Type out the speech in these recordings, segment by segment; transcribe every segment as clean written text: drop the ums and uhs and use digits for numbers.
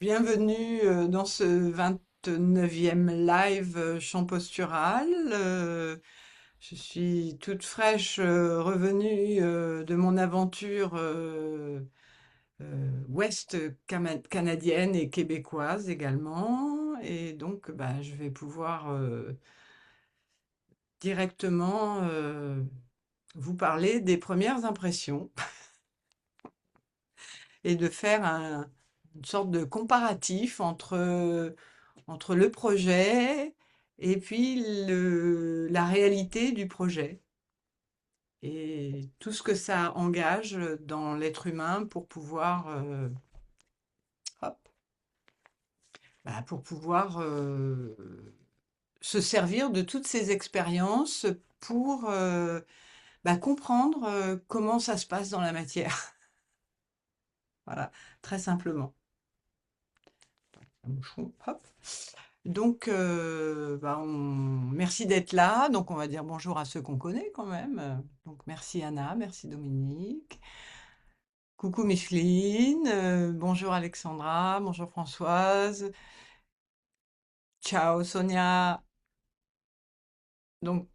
Bienvenue dans ce 29e live chant postural. Je suis toute fraîche revenue de mon aventure ouest canadienne et québécoise également. Et donc, bah, je vais pouvoir directement vous parler des premières impressions et de faire une sorte de comparatif entre le projet et puis la réalité du projet et tout ce que ça engage dans l'être humain pour pouvoir, hop, pour pouvoir se servir de toutes ces expériences pour comprendre comment ça se passe dans la matière. Voilà, très simplement. Un moucheron, hop. Donc, merci d'être là. Donc, on va dire bonjour à ceux qu'on connaît quand même. Donc, merci Anna, merci Dominique. Coucou Micheline, bonjour Alexandra, bonjour Françoise. Ciao Sonia. Donc,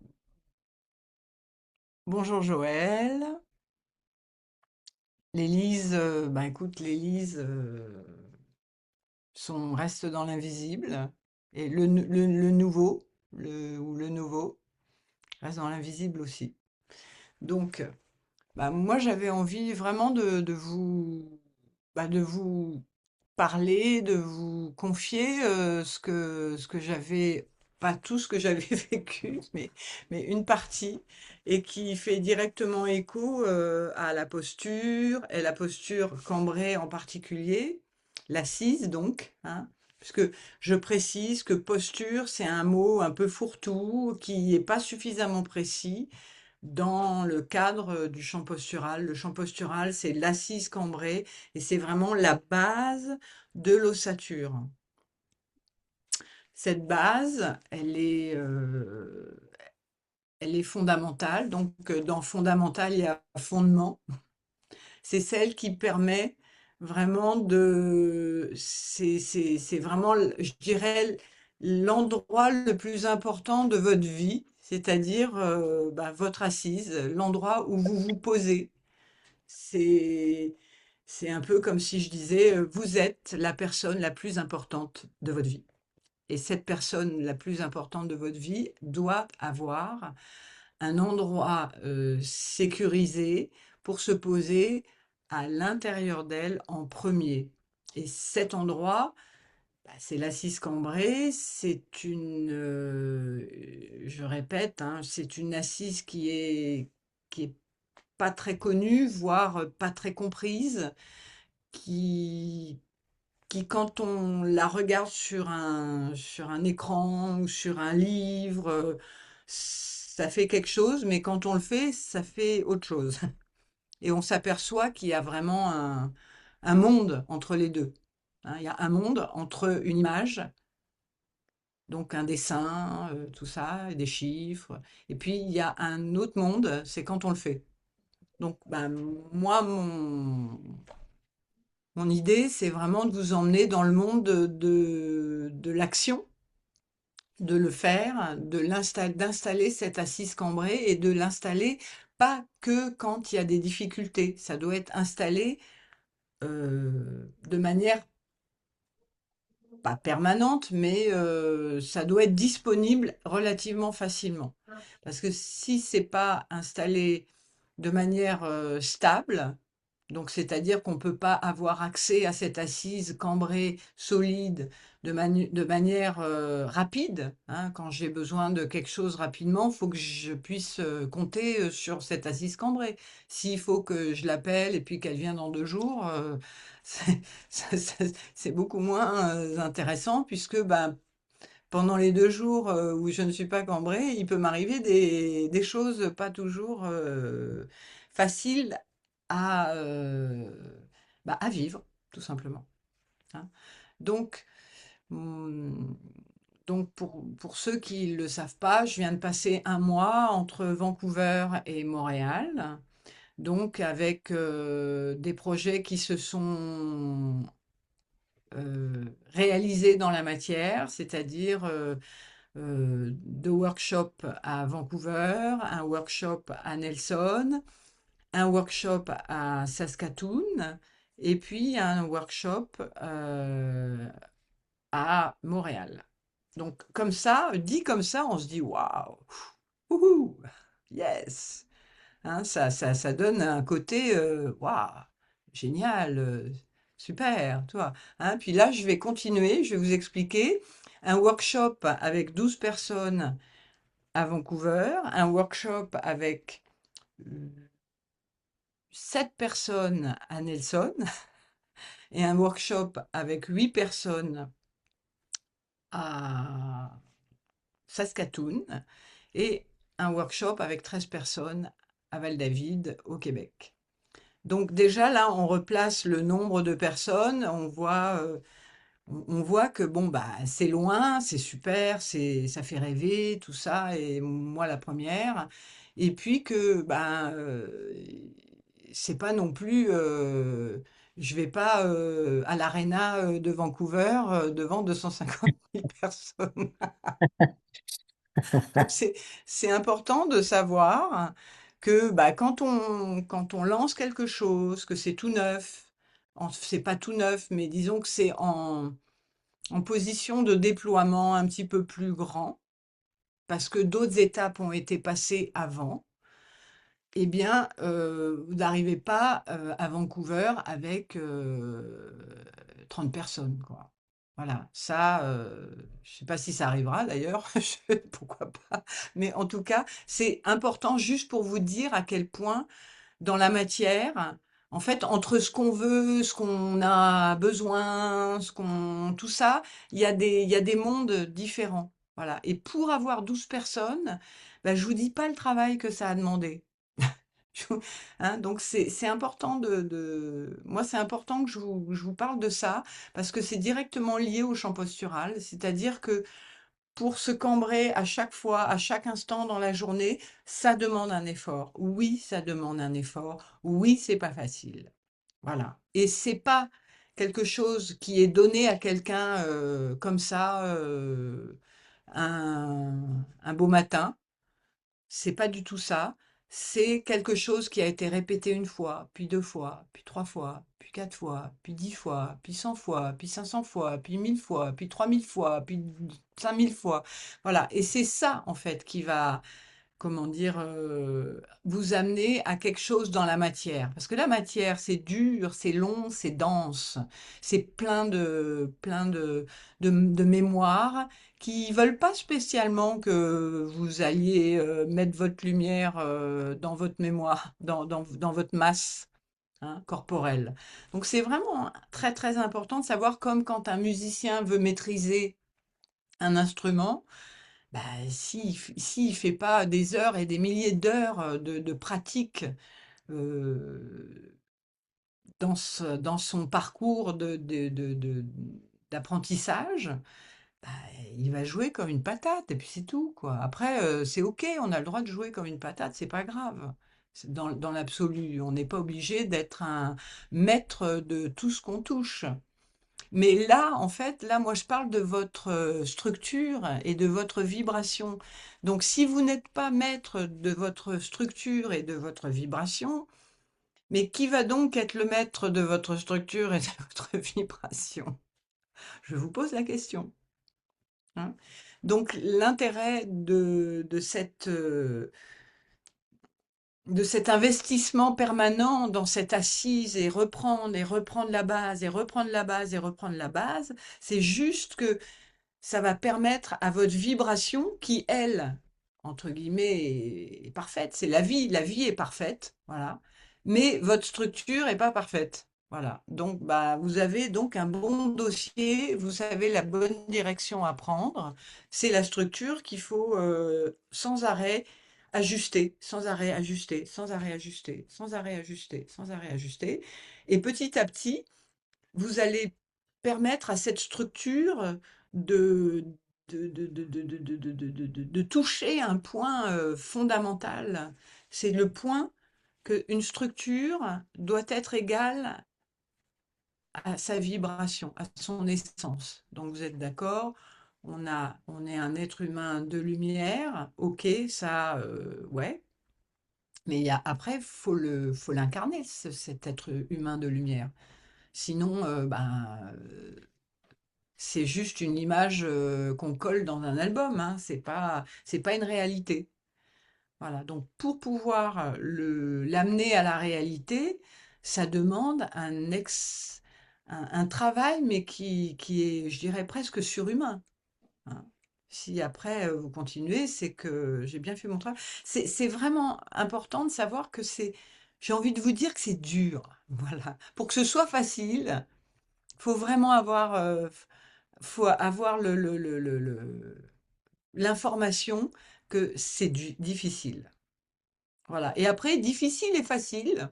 bonjour Joël. L'Élise, écoute, l'Élise reste dans l'invisible. Et le nouveau, ou le nouveau, reste dans l'invisible aussi. Donc, moi, j'avais envie vraiment de vous parler, de vous confier ce que j'avais, pas tout ce que j'avais vécu, mais une partie, et qui fait directement écho à la posture, et la posture cambrée en particulier, l'assise donc, hein, puisque je précise que posture, c'est un mot un peu fourre-tout, qui n'est pas suffisamment précis dans le cadre du chant postural. Le chant postural, c'est l'assise cambrée et c'est vraiment la base de l'ossature. Cette base, elle est fondamentale. Donc, dans fondamental, il y a fondement. C'est celle qui permet vraiment c'est vraiment, je dirais, l'endroit le plus important de votre vie, c'est-à-dire votre assise, l'endroit où vous vous posez. C'est, c'est un peu comme si je disais, vous êtes la personne la plus importante de votre vie. Et cette personne la plus importante de votre vie doit avoir un endroit sécurisé pour se poser à l'intérieur d'elle en premier. Et cet endroit, c'est l'assise cambrée, je répète, hein, c'est une assise qui est pas très connue, voire pas très comprise, qui, qui quand on la regarde sur un écran ou sur un livre, ça fait quelque chose, mais quand on le fait, ça fait autre chose. Et on s'aperçoit qu'il y a vraiment un monde entre les deux, hein. Il y a un monde entre une image, donc un dessin, tout ça, et des chiffres, et puis il y a un autre monde, c'est quand on le fait. Donc, moi, mon idée, c'est vraiment de vous emmener dans le monde de l'action, de le faire, d'installer cette assise cambrée et de l'installer pas que quand il y a des difficultés. Ça doit être installé de manière pas permanente, mais ça doit être disponible relativement facilement. Parce que si c'est pas installé de manière stable, donc c'est-à-dire qu'on ne peut pas avoir accès à cette assise cambrée, solide, de manière rapide, hein. Quand j'ai besoin de quelque chose rapidement, il faut que je puisse compter sur cette assise cambrée. S'il faut que je l'appelle et puis qu'elle vient dans 2 jours, c'est c'est beaucoup moins intéressant puisque pendant les 2 jours où je ne suis pas cambrée, il peut m'arriver des choses pas toujours faciles à, à vivre, tout simplement, hein. Donc, hum, donc pour ceux qui ne le savent pas, je viens de passer un mois entre Vancouver et Montréal, donc avec des projets qui se sont réalisés dans la matière, c'est-à-dire 2 workshops à Vancouver, un workshop à Nelson, un workshop à Saskatoon et puis un workshop à Montréal. Donc comme ça, dit comme ça, on se dit waouh, wouhou, yes. Hein, ça donne un côté waouh, génial, super, toi. Hein, puis là, je vais continuer, je vais vous expliquer un workshop avec 12 personnes à Vancouver, un workshop avec 7 personnes à Nelson et un workshop avec 8 personnes à Saskatoon et un workshop avec 13 personnes à Val-David, au Québec. Donc déjà là, on replace le nombre de personnes, on voit que bon bah c'est loin, c'est super, ça fait rêver tout ça et moi la première. Et puis que c'est pas non plus je vais pas à l'Arena de Vancouver devant 250 000 personnes. Donc c'est important de savoir que bah, quand on lance quelque chose, que c'est tout neuf, c'est pas tout neuf, mais disons que c'est en position de déploiement un petit peu plus grand, parce que d'autres étapes ont été passées avant, eh bien, vous n'arrivez pas à Vancouver avec 30 personnes, quoi. Voilà, ça, je ne sais pas si ça arrivera d'ailleurs, pourquoi pas. Mais en tout cas, c'est important juste pour vous dire à quel point dans la matière, en fait, entre ce qu'on veut, ce qu'on a besoin, tout ça, il y a des mondes différents. Voilà. Et pour avoir 12 personnes, ben, je vous dis pas le travail que ça a demandé. Je vous- Hein, donc c'est important moi c'est important que je vous parle de ça parce que c'est directement lié au champ postural, c'est-à-dire que pour se cambrer à chaque fois, à chaque instant dans la journée, ça demande un effort. Oui, ça demande un effort. Oui, c'est pas facile. Voilà. Et c'est pas quelque chose qui est donné à quelqu'un comme ça un beau matin. C'est pas du tout ça. C'est quelque chose qui a été répété une fois, puis 2 fois, puis 3 fois, puis 4 fois, puis 10 fois, puis 100 fois, puis 500 fois, puis 1000 fois, puis 3000 fois, puis 5000 fois. Voilà. Et c'est ça, en fait, qui va, comment dire, vous amener à quelque chose dans la matière. Parce que la matière, c'est dur, c'est long, c'est dense, c'est plein de mémoires qui veulent pas spécialement que vous alliez mettre votre lumière dans votre mémoire, dans votre masse. Hein, corporelle. Donc c'est vraiment très très important de savoir comme quand un musicien veut maîtriser un instrument, bah, s'il fait pas des heures et des milliers d'heures de pratique euh, dans son parcours d'apprentissage, bah, il va jouer comme une patate et puis c'est tout, quoi. Après, c'est OK, on a le droit de jouer comme une patate, c'est pas grave. Dans l'absolu, on n'est pas obligé d'être un maître de tout ce qu'on touche. Mais là, en fait, là, moi, je parle de votre structure et de votre vibration. Donc, si vous n'êtes pas maître de votre structure et de votre vibration, mais qui va donc être le maître de votre structure et de votre vibration? Je vous pose la question. Hein. Donc, l'intérêt de cet investissement permanent dans cette assise et reprendre la base et reprendre la base et reprendre la base, c'est juste que ça va permettre à votre vibration qui, elle, entre guillemets, est parfaite. C'est la vie est parfaite, voilà. Mais votre structure est pas parfaite. Voilà. Donc, bah, vous avez donc un bon dossier, vous savez la bonne direction à prendre. C'est la structure qu'il faut sans arrêt ajuster, sans arrêt ajuster, sans arrêt ajuster, sans arrêt ajuster, sans arrêt ajuster. Et petit à petit, vous allez permettre à cette structure de, de toucher un point fondamental. C'est le point qu'une structure doit être égale à sa vibration, à son essence. Donc vous êtes d'accord? On est un être humain de lumière, ok, ça, ouais. Mais après, faut l'incarner, cet être humain de lumière. Sinon, c'est juste une image qu'on colle dans un album, hein. C'est pas une réalité. Voilà. Donc, pour pouvoir l'amener à la réalité, ça demande un travail, mais qui est, je dirais, presque surhumain, hein. Si après vous continuez, c'est que j'ai bien fait mon travail. C'est vraiment important de savoir que j'ai envie de vous dire que c'est dur. Voilà. Pour que ce soit facile, faut vraiment avoir, faut avoir l'information que c'est difficile. Voilà. Et après, difficile et facile,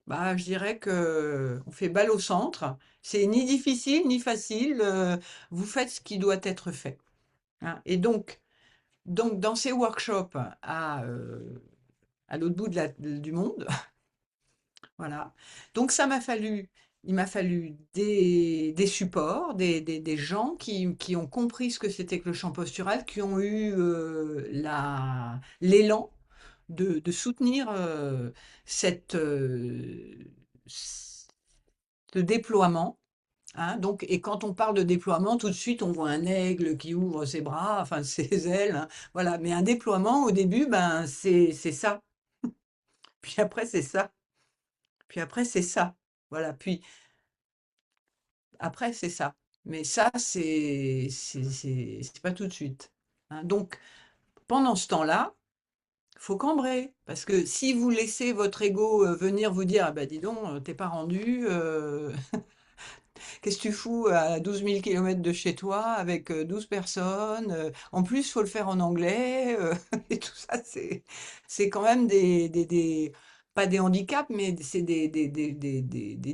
bah, je dirais que on fait balle au centre. C'est ni difficile ni facile. Vous faites ce qui doit être fait, hein. Et donc, dans ces workshops à l'autre bout du monde, voilà. Donc, il m'a fallu des supports, des gens qui ont compris ce que c'était que le chant postural, qui ont eu l'élan de soutenir ce déploiement, hein. Donc, et quand on parle de déploiement, tout de suite, on voit un aigle qui ouvre ses bras, enfin ses ailes, hein. Voilà. Mais un déploiement, au début, ben, c'est ça. Puis après, c'est ça. Puis après, c'est ça. Voilà. Puis après, c'est ça. Mais ça, c'est pas tout de suite, hein. Donc, pendant ce temps-là, faut cambrer. Parce que si vous laissez votre ego venir vous dire, ah bah dis donc, t'es pas rendu, qu'est-ce que tu fous à 12 000 kilomètres de chez toi avec 12 personnes? En plus, il faut le faire en anglais. Et tout ça, c'est quand même pas des handicaps, mais c'est des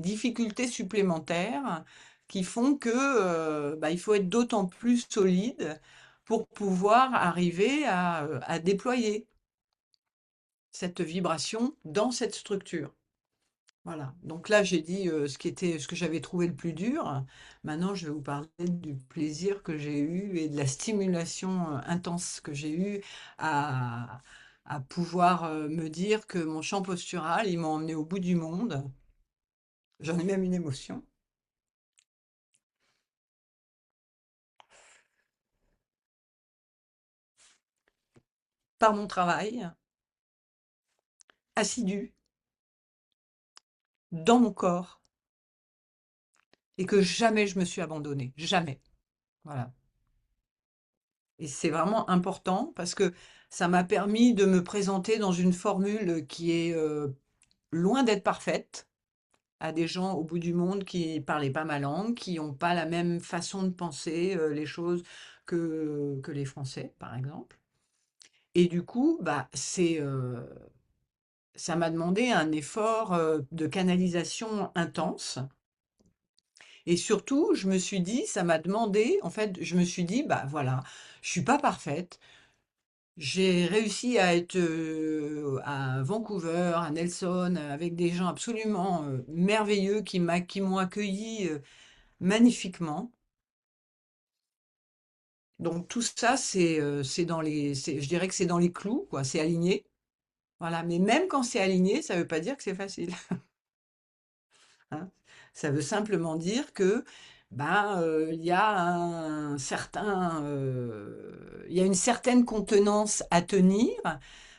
difficultés supplémentaires qui font que bah, il faut être d'autant plus solide pour pouvoir arriver à déployer cette vibration dans cette structure. Voilà. Donc là, j'ai dit ce que j'avais trouvé le plus dur. Maintenant, je vais vous parler du plaisir que j'ai eu et de la stimulation intense que j'ai eue à, à pouvoir me dire que mon champ postural, il m'a emmené au bout du monde. J'en ai même une émotion. Par mon travail assidu dans mon corps et que jamais je me suis abandonnée. Jamais. Voilà. Et c'est vraiment important parce que ça m'a permis de me présenter dans une formule qui est loin d'être parfaite à des gens au bout du monde qui parlaient pas ma langue, qui n'ont pas la même façon de penser les choses que les Français, par exemple. Et du coup, bah, ça m'a demandé un effort de canalisation intense. Et surtout, je me suis dit, ça m'a demandé, en fait, je me suis dit, bah voilà, je suis pas parfaite. J'ai réussi à être à Vancouver, à Nelson, avec des gens absolument merveilleux qui m'ont accueilli magnifiquement. Donc tout ça, c'est je dirais que c'est dans les clous, quoi. C'est aligné. Voilà. Mais même quand c'est aligné, ça ne veut pas dire que c'est facile, hein. Ça veut simplement dire que ben, il y a il y a une certaine contenance à tenir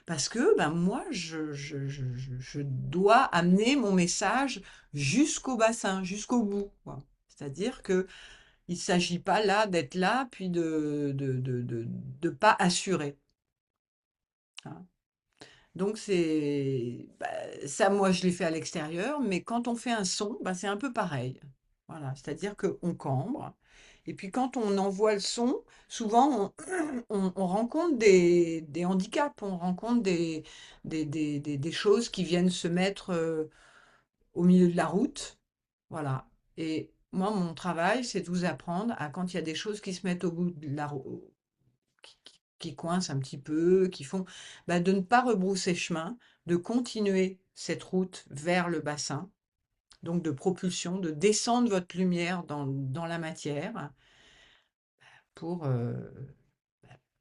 parce que ben, moi, je dois amener mon message jusqu'au bassin, jusqu'au bout, quoi. C'est-à-dire que il ne s'agit pas là d'être là, puis de pas assurer, hein. Donc bah, ça, moi, je l'ai fait à l'extérieur, mais quand on fait un son, bah, c'est un peu pareil. Voilà, c'est-à-dire qu'on cambre. Et puis quand on envoie le son, souvent on rencontre des handicaps, on rencontre des choses qui viennent se mettre au milieu de la route. Voilà. Et moi, mon travail, c'est de vous apprendre à quand il y a des choses qui se mettent au bout de la route, qui coincent un petit peu, qui font, bah, de ne pas rebrousser chemin, de continuer cette route vers le bassin, donc de propulsion, de descendre votre lumière dans la matière pour,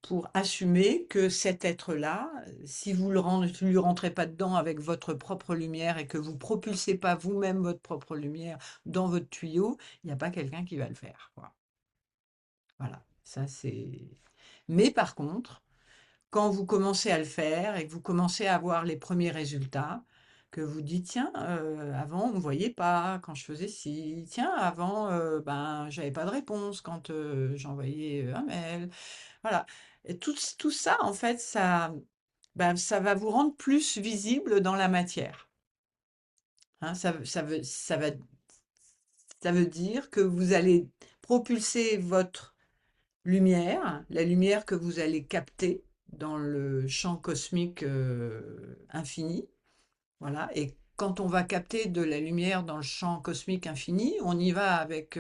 pour assumer que cet être-là, si vous ne lui rentrez pas dedans avec votre propre lumière et que vous propulsez pas vous-même votre propre lumière dans votre tuyau, il n'y a pas quelqu'un qui va le faire, quoi. Voilà, ça c'est. Mais par contre, quand vous commencez à le faire et que vous commencez à avoir les premiers résultats, que vous dites, tiens, avant on ne me voyait pas quand je faisais ci, tiens, avant, ben, j'avais pas de réponse quand j'envoyais un mail. Voilà. Et tout ça, en fait, ben, ça va vous rendre plus visible dans la matière. Hein. Ça veut dire que vous allez propulser votre lumière, la lumière que vous allez capter dans le champ cosmique infini. Voilà. Et quand on va capter de la lumière dans le champ cosmique infini, on y va avec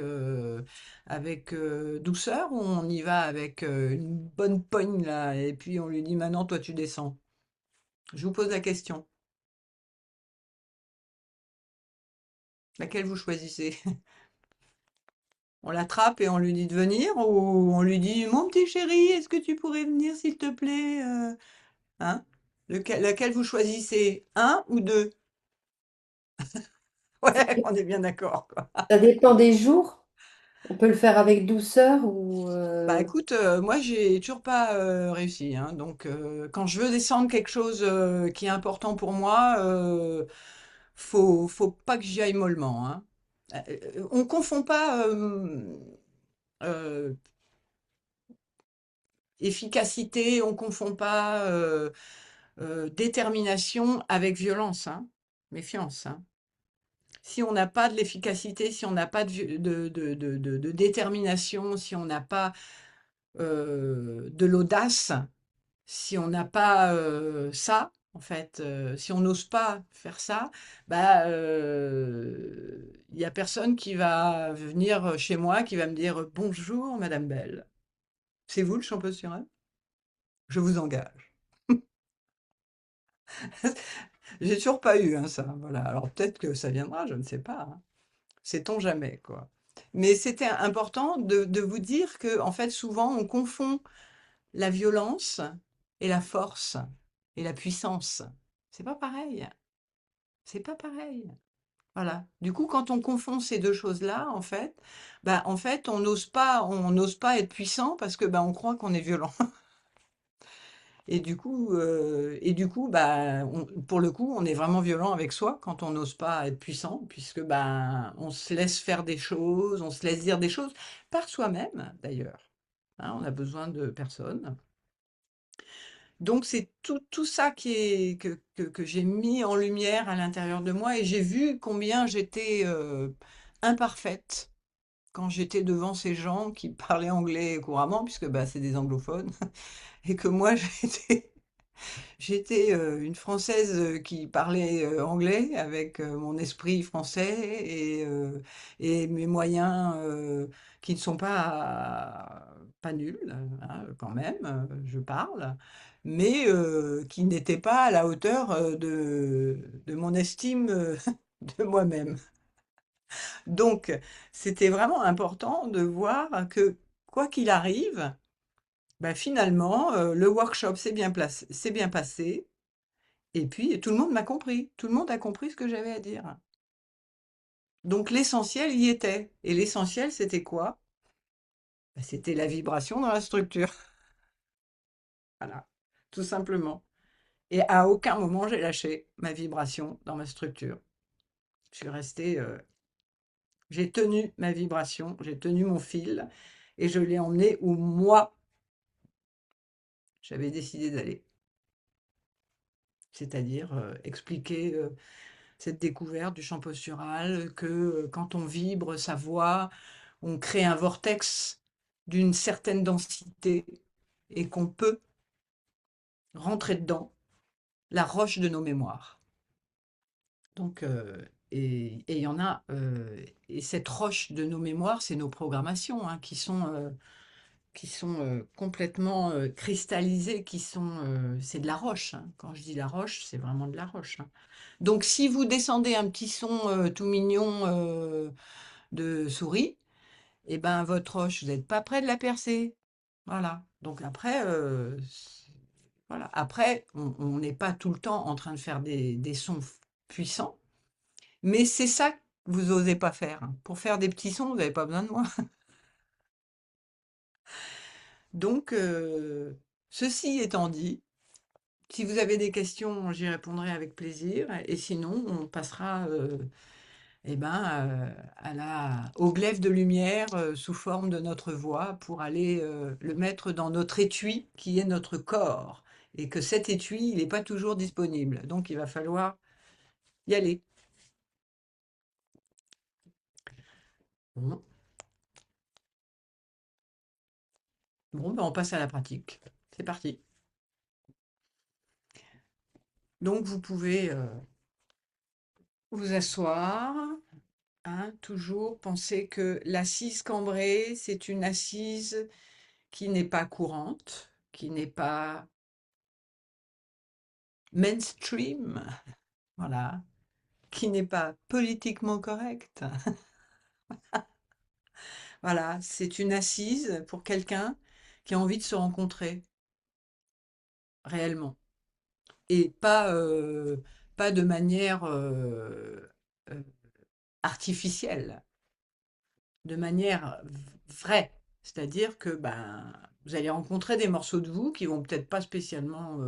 douceur ou on y va avec une bonne pogne là, et puis on lui dit maintenant toi tu descends. Je vous pose la question. Laquelle vous choisissez? On l'attrape et on lui dit de venir ou on lui dit mon petit chéri, est-ce que tu pourrais venir s'il te plaît? Hein? Laquelle vous choisissez? Un ou deux? Ouais, on est bien d'accord, quoi. Ça dépend des jours. On peut le faire avec douceur ou Bah écoute, moi j'ai toujours pas réussi, hein, donc quand je veux descendre quelque chose qui est important pour moi, faut pas que j'y aille mollement, hein. On confond pas euh, efficacité, on confond pas détermination avec violence, hein. Méfiance, hein. Si on n'a pas de l'efficacité, si on n'a pas de détermination, si on n'a pas de l'audace, si on n'a pas ça, en fait, si on n'ose pas faire ça, bah, il y a personne qui va venir chez moi, qui va me dire bonjour, Madame Belle. C'est vous le Champeux-sur-Aube? Je vous engage. J'ai toujours pas eu hein, ça. Voilà. Alors peut-être que ça viendra, je ne sais pas, hein. Sait-on jamais, quoi. Mais c'était important de vous dire que, en fait, souvent, on confond la violence et la force et la puissance. C'est pas pareil. C'est pas pareil. Voilà. Du coup, quand on confond ces 2 choses-là, en fait, bah, en fait, on n'ose pas être puissant parce que, bah, on croit qu'on est violent. Et du coup, bah, pour le coup, on est vraiment violent avec soi quand on n'ose pas être puissant, puisque ben, on se laisse faire des choses, on se laisse dire des choses par soi-même, d'ailleurs. Hein, on a besoin de personne. Donc c'est tout ça que j'ai mis en lumière à l'intérieur de moi et j'ai vu combien j'étais imparfaite quand j'étais devant ces gens qui parlaient anglais couramment, puisque bah, c'est des anglophones, et que moi j'étais une Française qui parlait anglais avec mon esprit français et mes moyens qui ne sont pas nuls, hein, quand même, je parle, mais qui n'étaient pas à la hauteur de mon estime de moi-même. Donc, c'était vraiment important de voir que quoi qu'il arrive, bah, finalement, le workshop s'est bien passé. Et puis, tout le monde m'a compris. Tout le monde a compris ce que j'avais à dire. Donc, l'essentiel y était. Et l'essentiel, c'était quoi? Bah, c'était la vibration dans la structure. Voilà, tout simplement. Et à aucun moment, j'ai lâché ma vibration dans ma structure. Je suis restée, j'ai tenu ma vibration, j'ai tenu mon fil et je l'ai emmené où moi, j'avais décidé d'aller. C'est-à-dire expliquer cette découverte du champ postural, que quand on vibre sa voix, on crée un vortex d'une certaine densité et qu'on peut rentrer dedans, la roche de nos mémoires. Donc, et il y en a, et cette roche de nos mémoires, c'est nos programmations hein, qui sont qui sont complètement cristallisés, c'est de la roche, hein. Quand je dis la roche, c'est vraiment de la roche, hein. Donc, si vous descendez un petit son tout mignon de souris, eh ben, votre roche, vous n'êtes pas près de la percer. Voilà. Donc après, voilà. Après, on n'est pas tout le temps en train de faire des sons puissants, mais c'est ça que vous osez pas faire, hein. Pour faire des petits sons, vous n'avez pas besoin de moi. Donc, ceci étant dit, si vous avez des questions, j'y répondrai avec plaisir. Et sinon, on passera eh ben, au glaive de lumière sous forme de notre voix pour aller le mettre dans notre étui qui est notre corps. Et que cet étui, il n'est pas toujours disponible. Donc, il va falloir y aller. Bon, bon ben, on passe à la pratique. C'est parti. Donc, vous pouvez vous asseoir. Hein, toujours penser que l'assise cambrée, c'est une assise qui n'est pas courante, qui n'est pas mainstream, voilà, qui n'est pas politiquement correcte. Voilà, c'est une assise pour quelqu'un qui a envie de se rencontrer réellement et pas de manière euh, artificielle, de manière vraie. C'est-à-dire que ben, vous allez rencontrer des morceaux de vous qui vont peut-être pas spécialement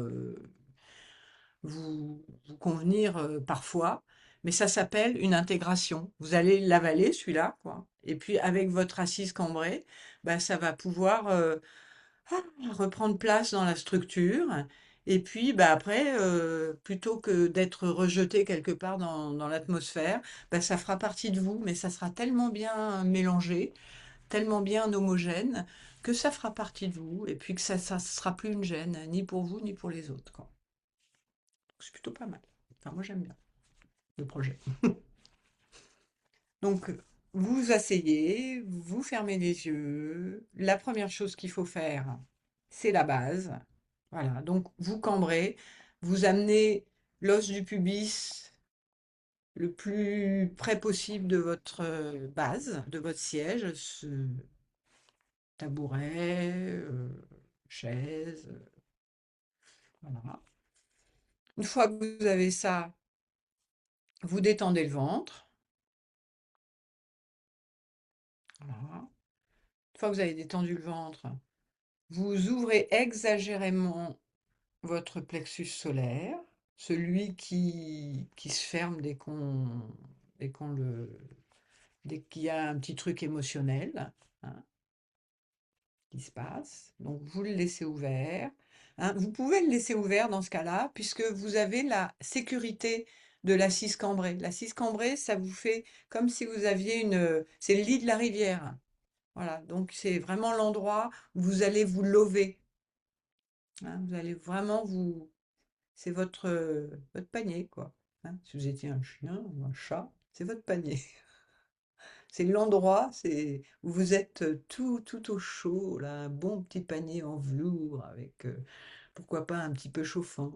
vous convenir parfois, mais ça s'appelle une intégration. Vous allez l'avaler, celui-là, quoi. Et puis avec votre assise cambrée, bah, ça va pouvoir reprendre place dans la structure. Et puis bah, après, plutôt que d'être rejeté quelque part dans l'atmosphère, bah, ça fera partie de vous, mais ça sera tellement bien mélangé, tellement bien homogène, que ça fera partie de vous, et puis que ça sera plus une gêne, ni pour vous, ni pour les autres, quoi. C'est plutôt pas mal. Enfin, moi, j'aime bien le projet. Donc, vous vous asseyez, vous fermez les yeux. La première chose qu'il faut faire, c'est la base. Voilà. Donc, vous cambrez, vous amenez l'os du pubis le plus près possible de votre base, de votre siège, tabouret, chaise, voilà. Une fois que vous avez ça, vous détendez le ventre. Voilà. Une fois que vous avez détendu le ventre, vous ouvrez exagérément votre plexus solaire, celui qui se ferme dès qu'on dès qu'il y a un petit truc émotionnel, hein, qui se passe. Donc vous le laissez ouvert, hein. Vous pouvez le laisser ouvert dans ce cas-là, puisque vous avez la sécurité de l'assise cambrée. L'assise cambrée, ça vous fait comme si vous aviez c'est le lit de la rivière. Voilà, donc c'est vraiment l'endroit où vous allez vous lever, hein. Vous allez vraiment c'est votre panier, quoi, hein. Si vous étiez un chien ou un chat, c'est votre panier. C'est l'endroit, c'est où vous êtes tout au chaud, là, un bon petit panier en velours avec, pourquoi pas un petit peu chauffant.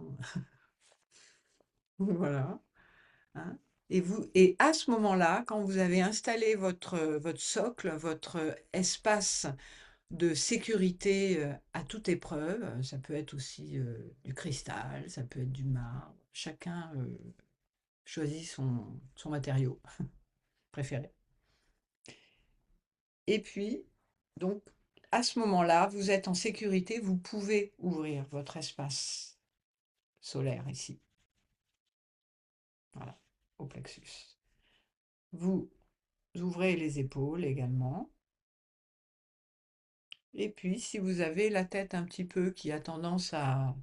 Voilà, hein. Et à ce moment-là, quand vous avez installé votre socle, votre espace de sécurité à toute épreuve, ça peut être aussi du cristal, ça peut être du marbre, chacun choisit son matériau préféré. Et puis, donc, à ce moment-là, vous êtes en sécurité, vous pouvez ouvrir votre espace solaire ici, voilà, au plexus. Vous ouvrez les épaules également. Et puis, si vous avez la tête un petit peu qui a tendance à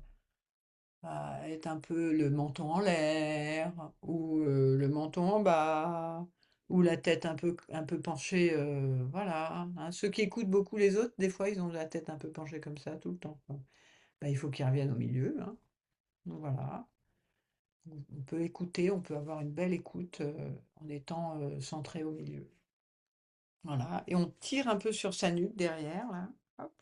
être un peu le menton en l'air, ou le menton en bas, ou la tête un peu penchée, voilà, hein. Ceux qui écoutent beaucoup les autres, des fois, ils ont la tête un peu penchée comme ça tout le temps, quoi. Bah, il faut qu'ils reviennent au milieu, hein. Donc voilà, on peut écouter, on peut avoir une belle écoute en étant centré au milieu. Voilà, et on tire un peu sur sa nuque derrière, là. Hop.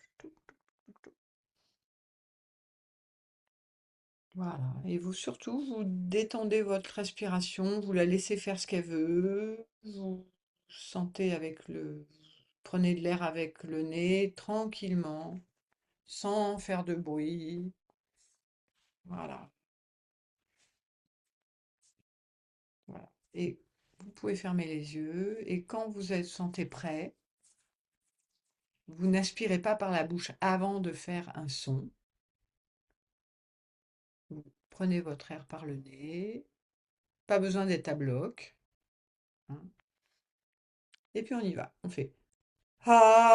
Voilà. Et vous surtout, vous détendez votre respiration, vous la laissez faire ce qu'elle veut, vous sentez avec prenez de l'air avec le nez tranquillement, sans faire de bruit. Voilà, voilà. Et vous pouvez fermer les yeux et quand vous êtes sentez prêt, vous n'aspirez pas par la bouche avant de faire un son. Vous prenez votre air par le nez, pas besoin d'être à bloc, hein. Et puis on y va, on fait. Ah.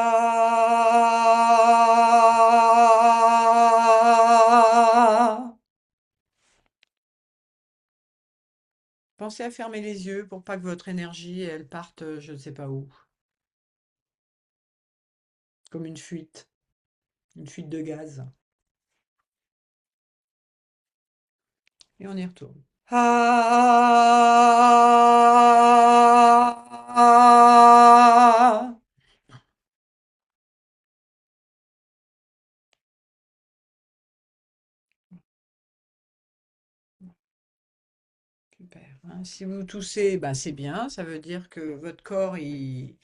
Pensez à fermer les yeux pour pas que votre énergie, elle parte, je ne sais pas où, comme une fuite de gaz. Et on y retourne. Ah. Super, hein. Si vous toussez, ben c'est bien, ça veut dire que votre corps, il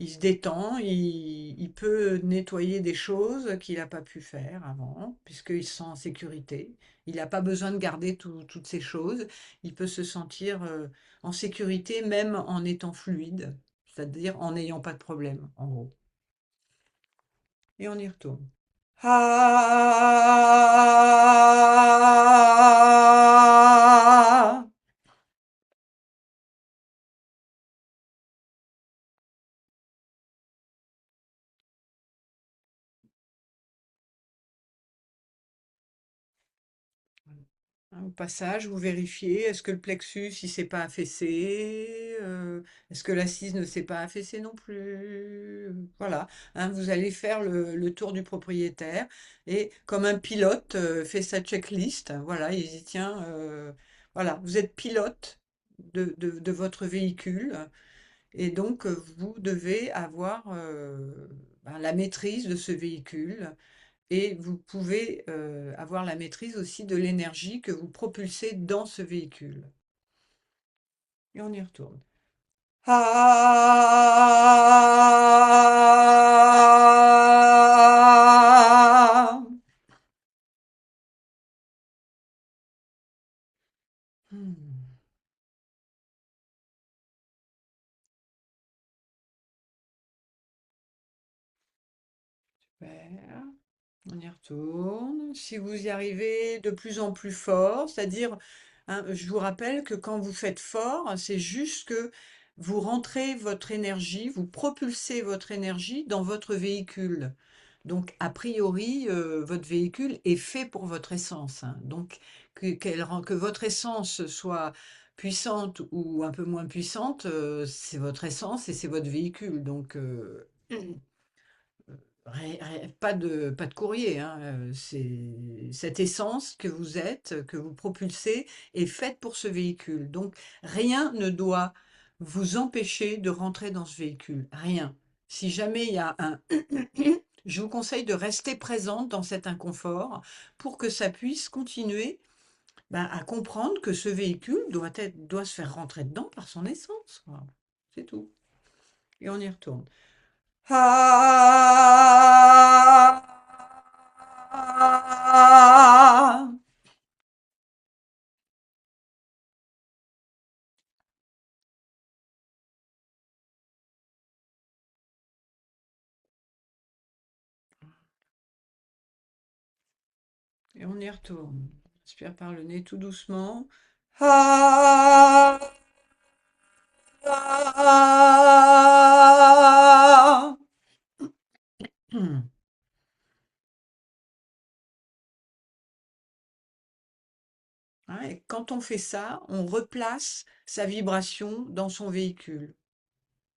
se détend, il peut nettoyer des choses qu'il n'a pas pu faire avant, puisqu'il se sent en sécurité. Il n'a pas besoin de garder toutes ces choses. Il peut se sentir en sécurité même en étant fluide, c'est-à-dire en n'ayant pas de problème, en gros. Et on y retourne. Ah. Hein, au passage, vous vérifiez, est-ce que le plexus, il s'est pas affaissé? Est-ce que l'assise ne s'est pas affaissée non plus? Voilà, hein, vous allez faire le tour du propriétaire et comme un pilote fait sa checklist, voilà, il dit tiens, voilà, vous êtes pilote de votre véhicule et donc vous devez avoir ben, la maîtrise de ce véhicule et vous pouvez avoir la maîtrise aussi de l'énergie que vous propulsez dans ce véhicule. Et on y retourne. Ah. Hmm, super. On y retourne. Si vous y arrivez de plus en plus fort, c'est-à-dire, hein, je vous rappelle que quand vous faites fort, c'est juste que vous rentrez votre énergie, vous propulsez votre énergie dans votre véhicule. Donc, a priori, votre véhicule est fait pour votre essence, hein. Donc, que votre essence soit puissante ou un peu moins puissante, c'est votre essence et c'est votre véhicule. Donc, pas de courrier, hein, c'est cette essence que vous êtes, que vous propulsez, est faite pour ce véhicule. Donc rien ne doit vous empêcher de rentrer dans ce véhicule, rien. Si jamais il y a un je vous conseille de rester présente dans cet inconfort pour que ça puisse continuer, ben, à comprendre que ce véhicule doit se faire rentrer dedans par son essence, quoi. C'est tout. Et on y retourne. Ah. Et on y retourne. Inspire par le nez tout doucement. Ah. Ah. Ouais, quand on fait ça, on replace sa vibration dans son véhicule.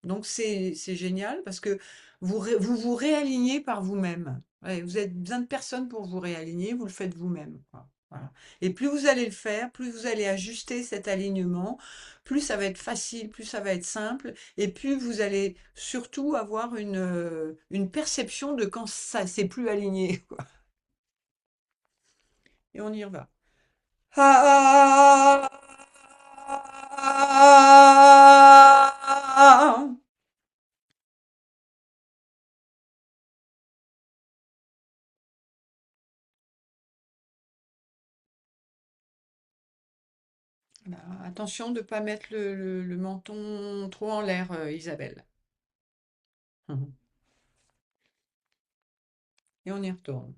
Donc c'est génial parce que vous vous réalignez par vous-même. Ouais, vous avez besoin de personne pour vous réaligner, vous le faites vous-même, quoi. Voilà. Et plus vous allez le faire, plus vous allez ajuster cet alignement, plus ça va être facile, plus ça va être simple, et plus vous allez surtout avoir une perception de quand ça c'est plus aligné, quoi. Et on y va. Ah, voilà. Attention de ne pas mettre le menton trop en l'air, Isabelle. Mhm. Et on y retourne.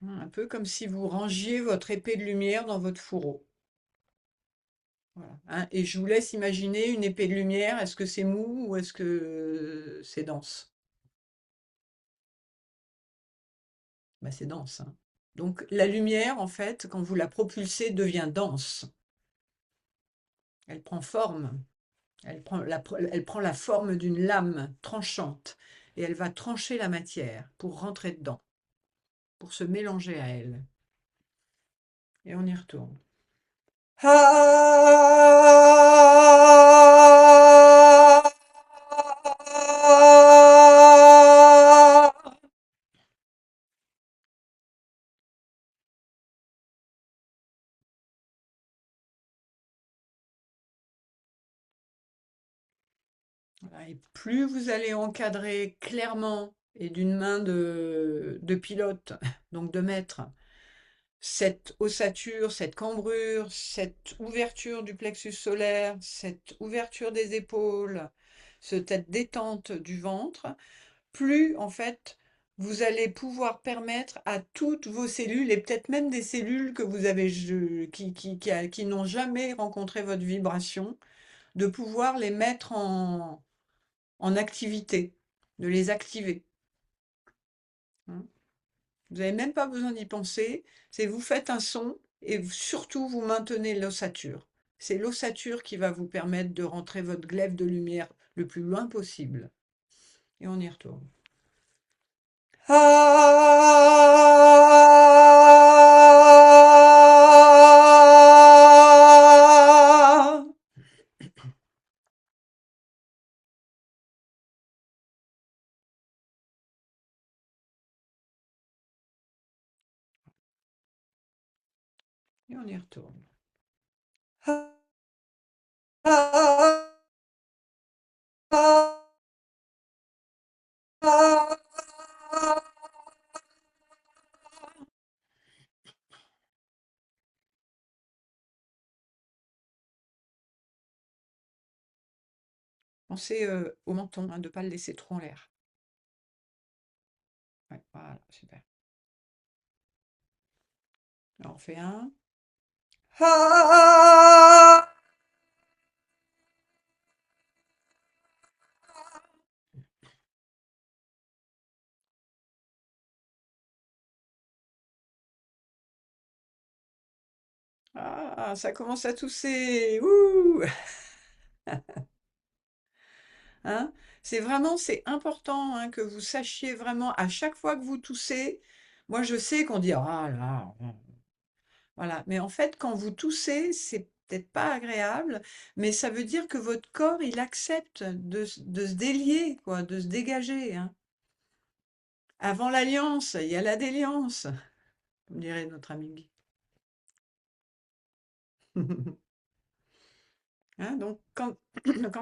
Un peu comme si vous rangiez votre épée de lumière dans votre fourreau. Voilà, hein. Et je vous laisse imaginer une épée de lumière. Est-ce que c'est mou ou est-ce que c'est dense? Bah, c'est dense, hein. Donc la lumière, en fait, quand vous la propulsez, devient dense. Elle prend forme. Elle prend la forme d'une lame tranchante. Et elle va trancher la matière pour rentrer dedans, pour se mélanger à elle. Et on y retourne. Voilà, et plus vous allez encadrer clairement et d'une main de pilote, donc de maître, cette ossature, cette cambrure, cette ouverture du plexus solaire, cette ouverture des épaules, cette détente du ventre, plus en fait vous allez pouvoir permettre à toutes vos cellules, et peut-être même des cellules que vous avez qui n'ont jamais rencontré votre vibration, de pouvoir les mettre en activité, de les activer, hein. Vous n'avez même pas besoin d'y penser, c'est vous faites un son et surtout vous maintenez l'ossature. C'est l'ossature qui va vous permettre de rentrer votre glaive de lumière le plus loin possible. Et on y retourne. Ah. Et on y retourne. Pensez au menton, hein, de ne pas le laisser trop en l'air. Ouais, voilà, super. Alors, on fait un. Ah, ça commence à tousser. Ouh. Hein? C'est important, hein, que vous sachiez vraiment à chaque fois que vous toussez. Moi, je sais qu'on dit ah là, voilà. Mais en fait, quand vous toussez, c'est peut-être pas agréable, mais ça veut dire que votre corps, il accepte de se délier, quoi, de se dégager, hein. Avant l'alliance, il y a la déliance, comme dirait notre ami Guy. Hein, donc quand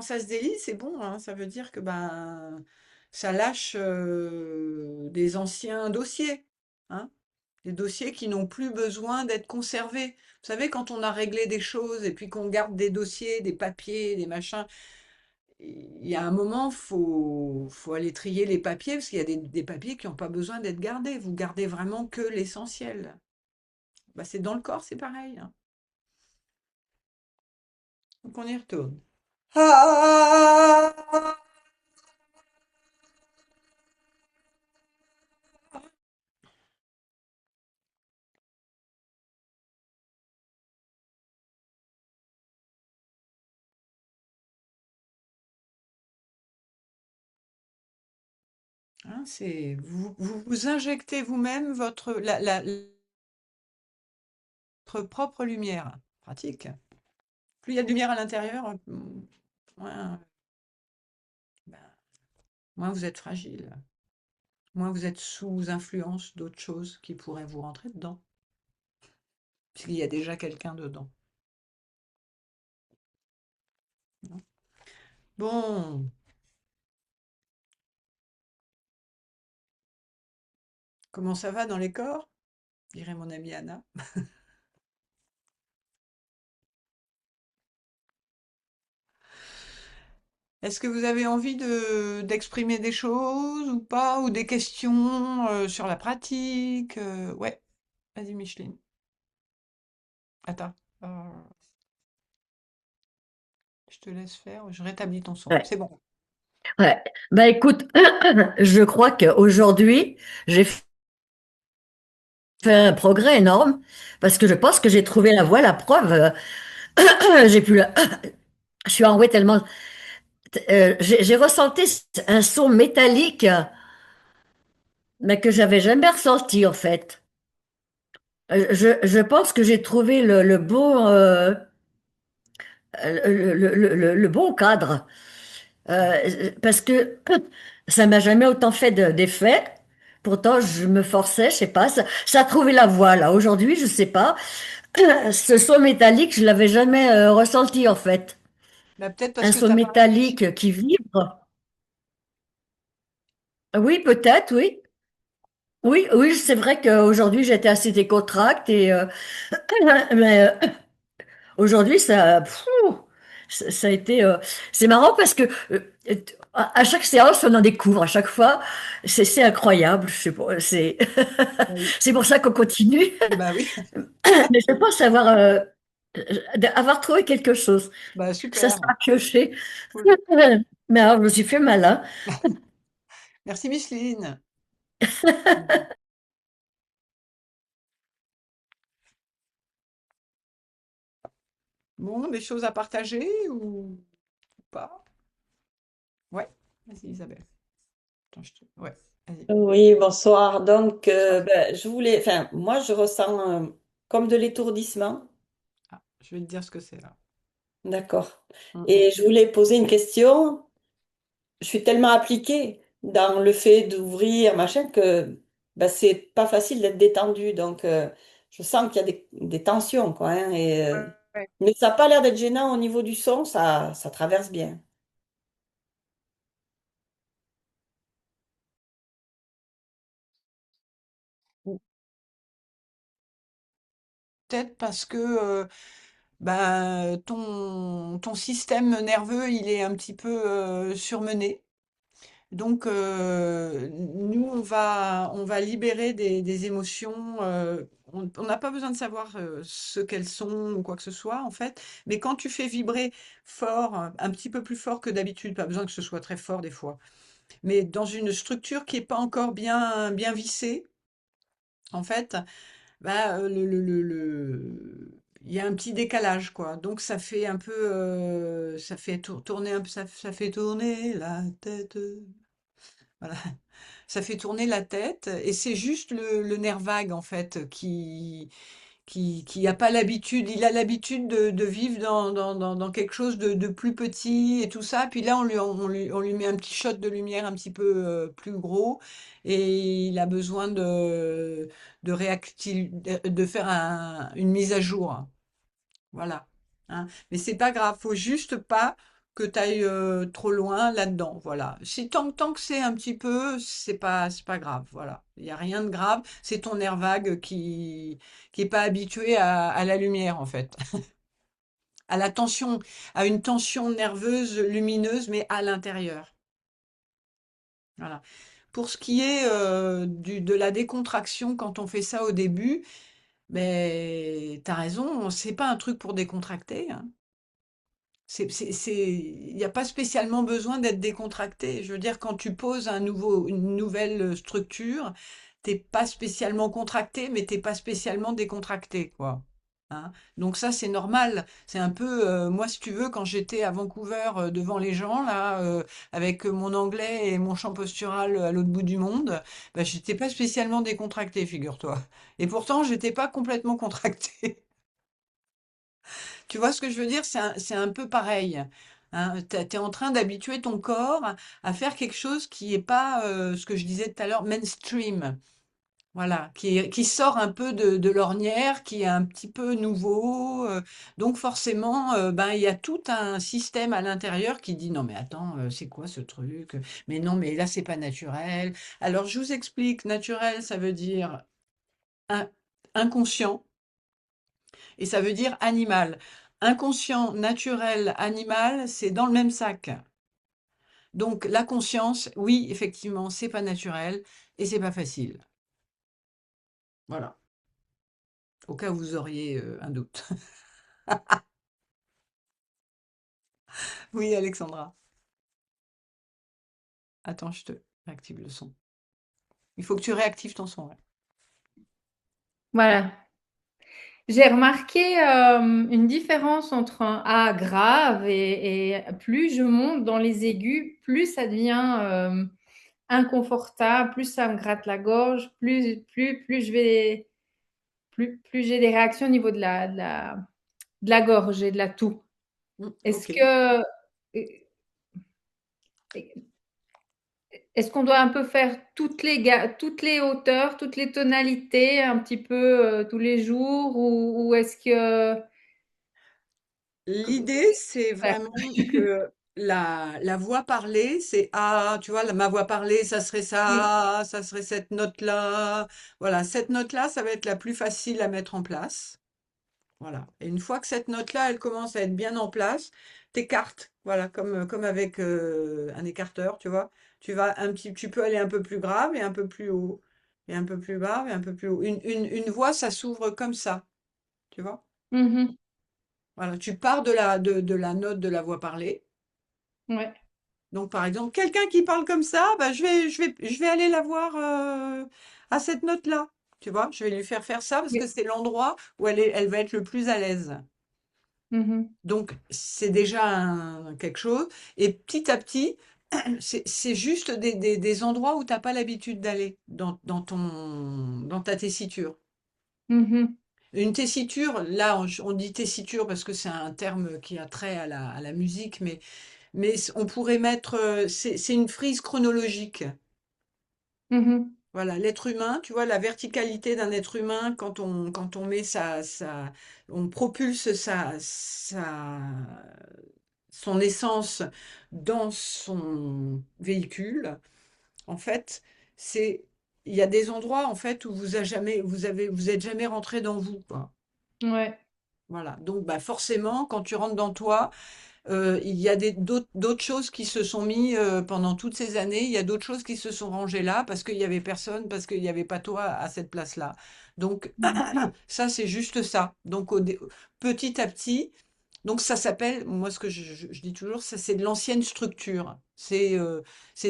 ça se délie, c'est bon, hein, ça veut dire que ben ça lâche des anciens dossiers, hein, des dossiers qui n'ont plus besoin d'être conservés. Vous savez, quand on a réglé des choses et puis qu'on garde des dossiers, des papiers, des machins, il y a un moment, faut aller trier les papiers parce qu'il y a des papiers qui n'ont pas besoin d'être gardés. Vous gardez vraiment que l'essentiel. Bah, c'est dans le corps, c'est pareil, hein. Donc on y retourne. Ah. Hein, c'est vous injectez vous-même votre propre lumière. Pratique. Plus il y a de lumière à l'intérieur, moins, ben, moins vous êtes fragile, moins vous êtes sous influence d'autres choses qui pourraient vous rentrer dedans, puisqu'il y a déjà quelqu'un dedans. Non. Bon, comment ça va dans les corps? Dirait mon amie Anna. Est-ce que vous avez envie d'exprimer des choses ou pas, ou des questions sur la pratique? Ouais, vas-y Micheline. Attends, euh, je te laisse faire. Je rétablis ton son. Ouais, C'est bon. ouais. Bah écoute, je crois qu'aujourd'hui, j'ai fait un progrès énorme parce que je pense que j'ai trouvé la voie, la preuve. J'ai pu, je suis enrouée tellement. J'ai ressenti un son métallique, mais que j'avais jamais ressenti en fait. Je pense que j'ai trouvé le bon, le bon cadre. Parce que ça m'a jamais autant fait d'effet. Pourtant, je me forçais, je sais pas, ça a trouvé la voie là. Aujourd'hui, je sais pas. Ce son métallique, je l'avais jamais ressenti en fait. Bah, peut-être parce Un que son tu as parlé du métallique qui vibre. Oui, peut-être, oui. Oui, oui, c'est vrai qu'aujourd'hui, j'étais assez décontracte et mais aujourd'hui, ça a été. C'est marrant parce que à chaque séance, on en découvre. À chaque fois, c'est incroyable. Je sais pas, Oui. c'est pour ça qu'on continue. Bah oui, Mais je pense avoir trouvé quelque chose. bah Ça super. sera pioché. Cool. Mais alors, je me suis fait malin. Merci Micheline. Bon, des choses à partager ou pas? Ouais, vas-y Isabelle. Attends, ouais, vas-y. Oui, bonsoir. Donc, Bonsoir. je voulais, enfin, moi, je ressens comme de l'étourdissement. Ah, je vais te dire ce que c'est là. D'accord. Mm, mm. Et je voulais poser une question. Je suis tellement appliquée dans le fait d'ouvrir, machin, que c'est pas facile d'être détendue. Donc, je sens qu'il y a des tensions, quoi, hein, Ouais. mais ça n'a pas l'air d'être gênant au niveau du son, ça traverse bien. Peut-être parce que ben, ton système nerveux, il est un petit peu surmené. Donc, nous, on va libérer des émotions. On n'a pas besoin de savoir ce qu'elles sont ou quoi que ce soit, en fait. Mais quand tu fais vibrer fort, un petit peu plus fort que d'habitude, pas besoin que ce soit très fort des fois, mais dans une structure qui n'est pas encore bien vissée, en fait, bah, il y a un petit décalage, quoi. Donc, ça fait un peu, ça fait tourner un peu, ça fait tourner la tête. Voilà. Ça fait tourner la tête et c'est juste le nerf vague en fait qui a pas l'habitude, il a l'habitude de vivre dans quelque chose de plus petit et tout ça. Puis là, on lui met un petit shot de lumière un petit peu plus gros et il a besoin de faire une mise à jour. Voilà, hein. Mais c'est pas grave, faut juste pas que tu ailles trop loin là-dedans. Voilà. Si tant que c'est un petit peu, c'est pas grave. Voilà. Il n'y a rien de grave. C'est ton nerf vague qui est pas habitué à la lumière, en fait. À la tension, à une tension nerveuse lumineuse, mais à l'intérieur. Voilà. Pour ce qui est de la décontraction, quand on fait ça au début, ben, t'as raison, c'est pas un truc pour décontracter, hein. Il n'y a pas spécialement besoin d'être décontracté. Je veux dire, quand tu poses une nouvelle structure, t'es pas spécialement contracté, mais t'es pas spécialement décontracté, quoi. hein. Donc ça, c'est normal. C'est un peu, moi, si tu veux, quand j'étais à Vancouver devant les gens, là, avec mon anglais et mon chant postural à l'autre bout du monde, bah, j'étais pas spécialement décontractée, figure-toi. Et pourtant, j'étais pas complètement contractée. Tu vois ce que je veux dire? C'est un peu pareil. Hein. Tu es en train d'habituer ton corps à faire quelque chose qui est pas, ce que je disais tout à l'heure, mainstream. Voilà, qui sort un peu de l'ornière, qui est un petit peu nouveau. Donc forcément, ben, il y a tout un système à l'intérieur qui dit non mais attends, c'est quoi ce truc? Mais non mais là c'est pas naturel. Alors je vous explique, naturel ça veut dire in- inconscient et ça veut dire animal. Inconscient, naturel, animal, c'est dans le même sac. Donc la conscience, oui, effectivement, c'est pas naturel et c'est pas facile. Voilà, au cas où vous auriez un doute. Oui, Alexandra. Attends, je te réactive le son. Il faut que tu réactives ton son. Ouais. Voilà. J'ai remarqué une différence entre un A grave et plus je monte dans les aigus, plus ça devient inconfortable, plus ça me gratte la gorge, plus je vais, plus j'ai des réactions au niveau de la gorge et de la toux. Est-ce Ok. que, est-ce qu'on doit un peu faire toutes les hauteurs, toutes les tonalités, un petit peu tous les jours, ou est-ce que, L'idée, c'est ouais. vraiment que la voix parlée, c'est ah, tu vois, ma voix parlée, ça serait Oui. ça serait cette note-là. Voilà, cette note-là, ça va être la plus facile à mettre en place. Voilà. Et une fois que cette note-là, elle commence à être bien en place, t'écartes. Voilà, comme avec un écarteur, tu vois. Tu peux aller un peu plus grave et un peu plus haut. Et un peu plus bas et un peu plus haut. Une voix, ça s'ouvre comme ça, tu vois. Mhm. Voilà, tu pars de la note de la voix parlée. Ouais. Donc, par exemple, quelqu'un qui parle comme ça, bah, je vais aller la voir à cette note-là. Tu vois, je vais lui faire ça parce que Oui. c'est l'endroit où elle va être le plus à l'aise. Mhm. Donc, c'est déjà quelque chose. Et petit à petit, c'est juste des endroits où tu n'as pas l'habitude d'aller dans ta tessiture. Mhm. Une tessiture, là, on dit tessiture parce que c'est un terme qui a trait à la musique, mais on pourrait mettre, c'est une frise chronologique. Mhm. Voilà, l'être humain, tu vois, la verticalité d'un être humain, quand on met on propulse son essence dans son véhicule, en fait, c'est, il y a des endroits, en fait, où vous êtes jamais rentré dans vous, quoi. Ouais. Voilà. Donc, bah, forcément, quand tu rentres dans toi, il y a d'autres choses qui se sont mis pendant toutes ces années. Il y a d'autres choses qui se sont rangées là parce qu'il y avait personne, parce qu'il n'y avait pas toi à cette place-là. Donc, Mhm. ça, c'est juste ça. Donc, petit à petit, donc ça s'appelle, moi, ce que je dis toujours, ça, c'est de l'ancienne structure. C'est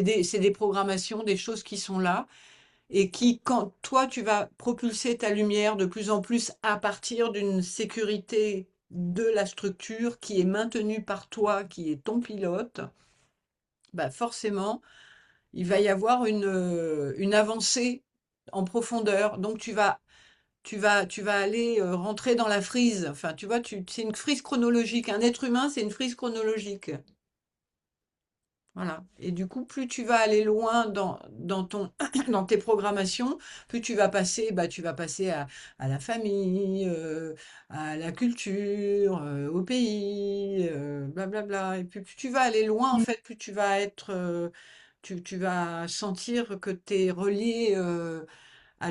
des programmations, des choses qui sont là et qui, quand toi, tu vas propulser ta lumière de plus en plus à partir d'une sécurité de la structure qui est maintenue par toi, qui est ton pilote, bah forcément, il va y avoir une avancée en profondeur. Donc, tu vas aller rentrer dans la frise. Enfin, tu vois, c'est une frise chronologique. Un être humain, c'est une frise chronologique. Voilà. Et du coup, plus tu vas aller loin dans tes programmations, plus tu vas passer, bah, tu vas passer à la famille, à la culture, au pays, blablabla. Et puis, plus tu vas aller loin, en fait, plus tu vas tu vas sentir que tu es relié à,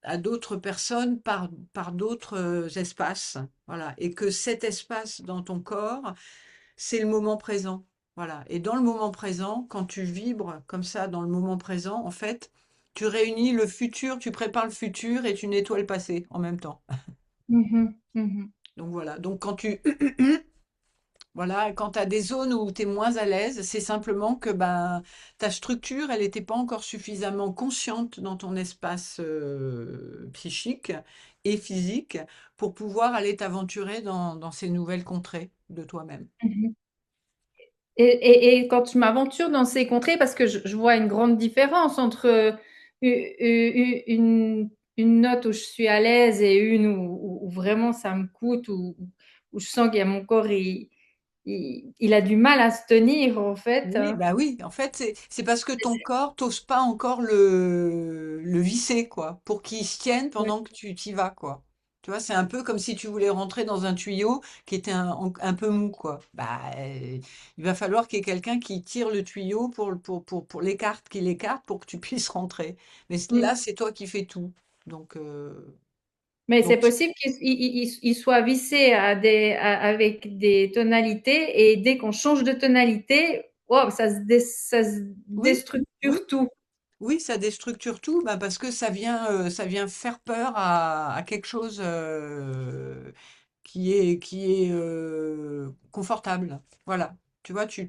à d'autres personnes par d'autres espaces. Voilà. Et que cet espace dans ton corps, c'est le moment présent. Voilà. Et dans le moment présent, quand tu vibres comme ça dans le moment présent, en fait, tu réunis le futur, tu prépares le futur et tu nettoies le passé en même temps. Mhm. Mhm. Donc voilà. Donc quand tu Voilà, et quand tu as des zones où tu es moins à l'aise, c'est simplement que ben, ta structure, elle n'était pas encore suffisamment consciente dans ton espace psychique et physique pour pouvoir aller t'aventurer dans ces nouvelles contrées de toi-même. Mhm. Et quand je m'aventure dans ces contrées, parce que je vois une grande différence entre une note où je suis à l'aise et une où vraiment ça me coûte, où je sens qu'il y a mon corps, il a du mal à se tenir, en fait. Oui, bah oui, en fait, c'est parce que ton corps, t'oses pas encore le visser, quoi, pour qu'il se tienne Ouais. pendant que tu t'y vas, quoi. Tu vois, c'est un peu comme si tu voulais rentrer dans un tuyau qui était un peu mou, quoi. Bah, il va falloir qu'il y ait quelqu'un qui tire le tuyau pour l'écarte, qui l'écarte pour que tu puisses rentrer. Mais là, Mm. c'est toi qui fais tout. Donc, Mais c'est donc possible qu'il soit vissé avec des tonalités, et dès qu'on change de tonalité, wow, ça se oui, oui. déstructure tout. Oui, ça déstructure tout, bah, parce que ça vient faire peur à quelque chose qui est confortable. Voilà. Tu vois, tu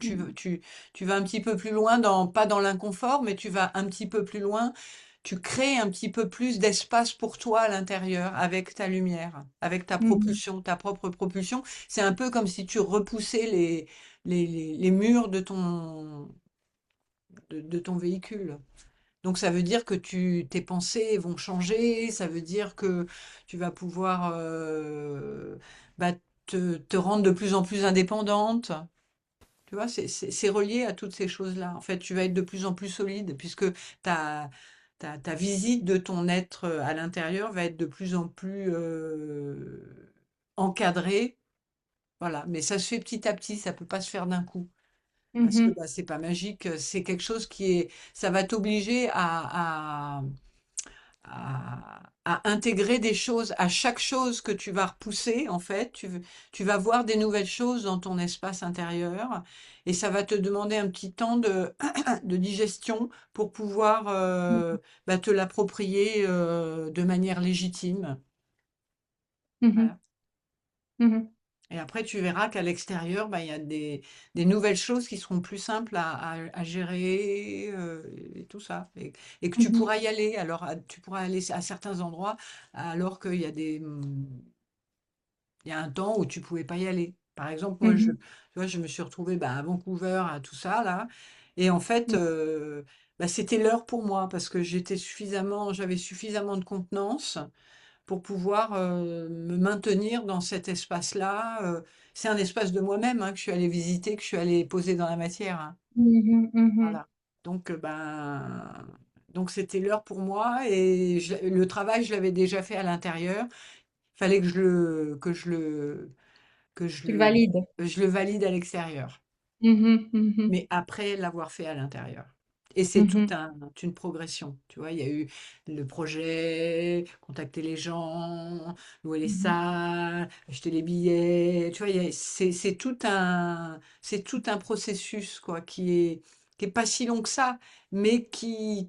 vas un petit peu plus loin pas dans l'inconfort, mais tu vas un petit peu plus loin. Tu crées un petit peu plus d'espace pour toi à l'intérieur avec ta lumière, avec ta Mhm, propulsion, ta propre propulsion. C'est un peu comme si tu repoussais les murs de ton véhicule. Donc ça veut dire que tes pensées vont changer, ça veut dire que tu vas pouvoir bah, te rendre de plus en plus indépendante. Tu vois, c'est relié à toutes ces choses-là. En fait, tu vas être de plus en plus solide puisque ta visite de ton être à l'intérieur va être de plus en plus encadrée. Voilà, mais ça se fait petit à petit, ça peut pas se faire d'un coup. Parce que mhm, bah, c'est pas magique, c'est quelque chose qui est, ça va t'obliger à intégrer des choses à chaque chose que tu vas repousser, en fait. Tu vas voir des nouvelles choses dans ton espace intérieur et ça va te demander un petit temps de digestion pour pouvoir bah, te l'approprier de manière légitime. mhm, Voilà. mhm, Et après, tu verras qu'à l'extérieur, bah, il y a des nouvelles choses qui seront plus simples à gérer et tout ça. Et que tu mhm, pourras y aller. Alors, tu pourras aller à certains endroits alors qu'il y a il y a un temps où tu pouvais pas y aller. Par exemple, moi, mhm, tu vois, je me suis retrouvée bah, à Vancouver, à tout ça, là. Et en fait, bah, c'était l'heure pour moi parce que j'avais suffisamment de contenance pour pouvoir me maintenir dans cet espace-là. C'est un espace de moi-même hein, que je suis allée visiter, que je suis allée poser dans la matière. Hein. mhm, mhm, Voilà. Donc, donc c'était l'heure pour moi et le travail, je l'avais déjà fait à l'intérieur. Il fallait que Tu le valides. je le valide à l'extérieur Mhm, mhm, mais après l'avoir fait à l'intérieur. Et c'est mhm, une progression. Tu vois, il y a eu le projet, contacter les gens, louer les mhm. salles, acheter les billets. Tu vois, c'est tout un processus, quoi, qui est pas si long que ça, mais qui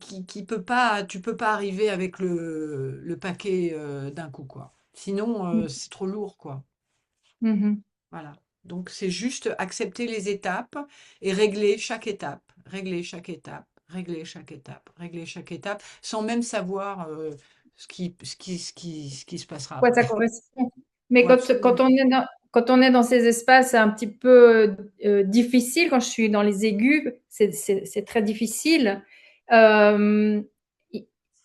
peut pas, tu peux pas arriver avec le paquet d'un coup, quoi. Sinon, c'est trop lourd, quoi. Mhm, Voilà. Donc, c'est juste accepter les étapes et régler chaque étape, régler chaque étape, régler chaque étape, régler chaque étape, sans même savoir ce qui se passera quoi, ça après. correspond. Mais Ouais, absolument. quand on est dans ces espaces un petit peu difficiles, quand je suis dans les aigus, c'est très difficile. Euh,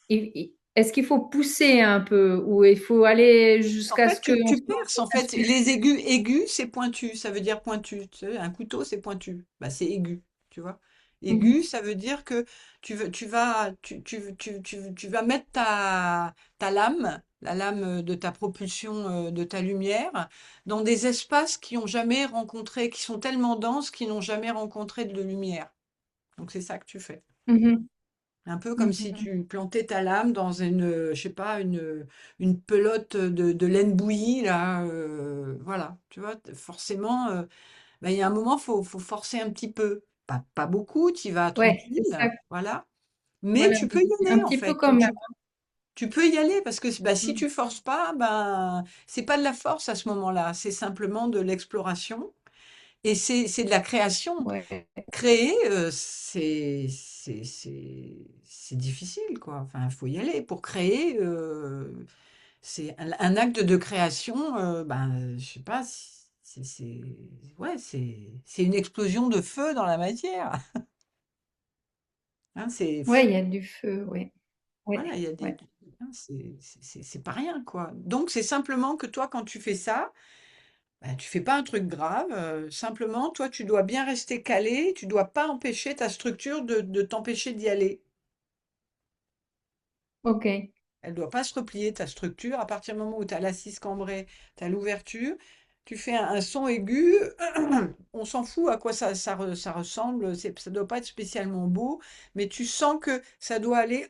i- Est-ce qu'il faut pousser un peu, ou il faut aller En jusqu'à fait, ce qu'on tu sente perces. que En ça fait, suffit? les aigus, c'est pointu. Ça veut dire pointu. Tu sais, un couteau, c'est pointu. Bah, c'est aigu. Tu vois? Mhm, Aigu, ça veut dire que tu vas mettre ta lame, la lame de ta propulsion, de ta lumière, dans des espaces qui ont jamais rencontré, qui sont tellement denses qu'ils n'ont jamais rencontré de lumière. Donc, c'est ça que tu fais. mhm, Un peu comme si mhm. tu plantais ta lame dans je sais pas, une pelote de laine bouillie, là, voilà, tu vois, forcément, bah, il y a un moment, faut forcer un petit peu. Pas beaucoup, tu y vas Ouais, c'est ça. tranquille, voilà. Mais Voilà, tu peux y un aller, en petit peu fait. quand même. Tu peux y aller parce que bah, si Mhm, tu forces pas, ben, c'est pas de la force à ce moment-là, c'est simplement de l'exploration. Et c'est de la création. Ouais. Créer, c'est difficile, quoi. Enfin, il faut y aller. Pour créer, c'est un acte de création, ben, je sais pas, ouais, c'est une explosion de feu dans la matière. Hein, Ouais, il y a du feu, oui. voilà, Ouais, il y a des, ouais. hein, c'est pas rien, quoi. Donc, c'est simplement que toi, quand tu fais ça, ben, tu fais pas un truc grave. Simplement, toi, tu dois bien rester calé. Tu dois pas empêcher ta structure de t'empêcher d'y aller. Ok. Elle doit pas se replier, ta structure. À partir du moment où tu as l'assise cambrée, tu as l'ouverture, tu fais un son aigu, on s'en fout à quoi ça ressemble, ça doit pas être spécialement beau, mais tu sens que ça doit aller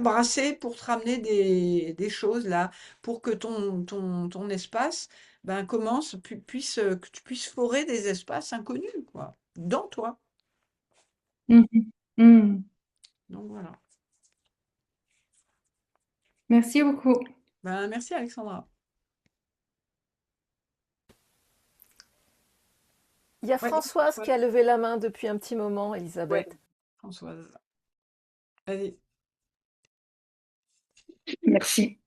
brasser pour te ramener des choses là, pour que ton espace ben, commence, que tu puisses forer des espaces inconnus, quoi, dans toi. Mhm. Mhm. Donc voilà. Merci beaucoup. Ben, merci Alexandra. Il y a Ouais, Françoise qui a levé la main depuis un petit moment, ouais, Elisabeth. Françoise. Allez. Merci.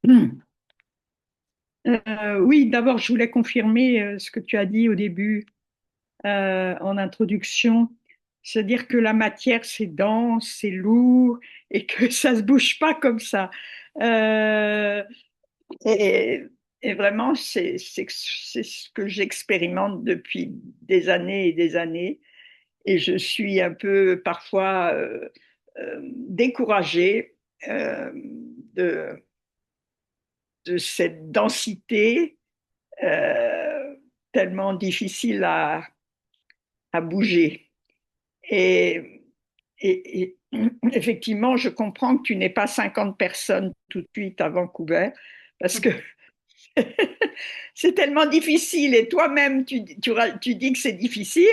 Oui, d'abord, je voulais confirmer ce que tu as dit au début en introduction, c'est-à-dire que la matière, c'est dense, c'est lourd et que ça se bouge pas comme ça. Euh, et, et vraiment, c'est ce que j'expérimente depuis des années et des années. Et je suis un peu parfois découragée euh, de, de cette densité euh, tellement difficile à bouger. Et, et effectivement, je comprends que tu n'es pas 50 personnes tout de suite à Vancouver, parce que c'est tellement difficile. Et toi-même, tu dis que c'est difficile,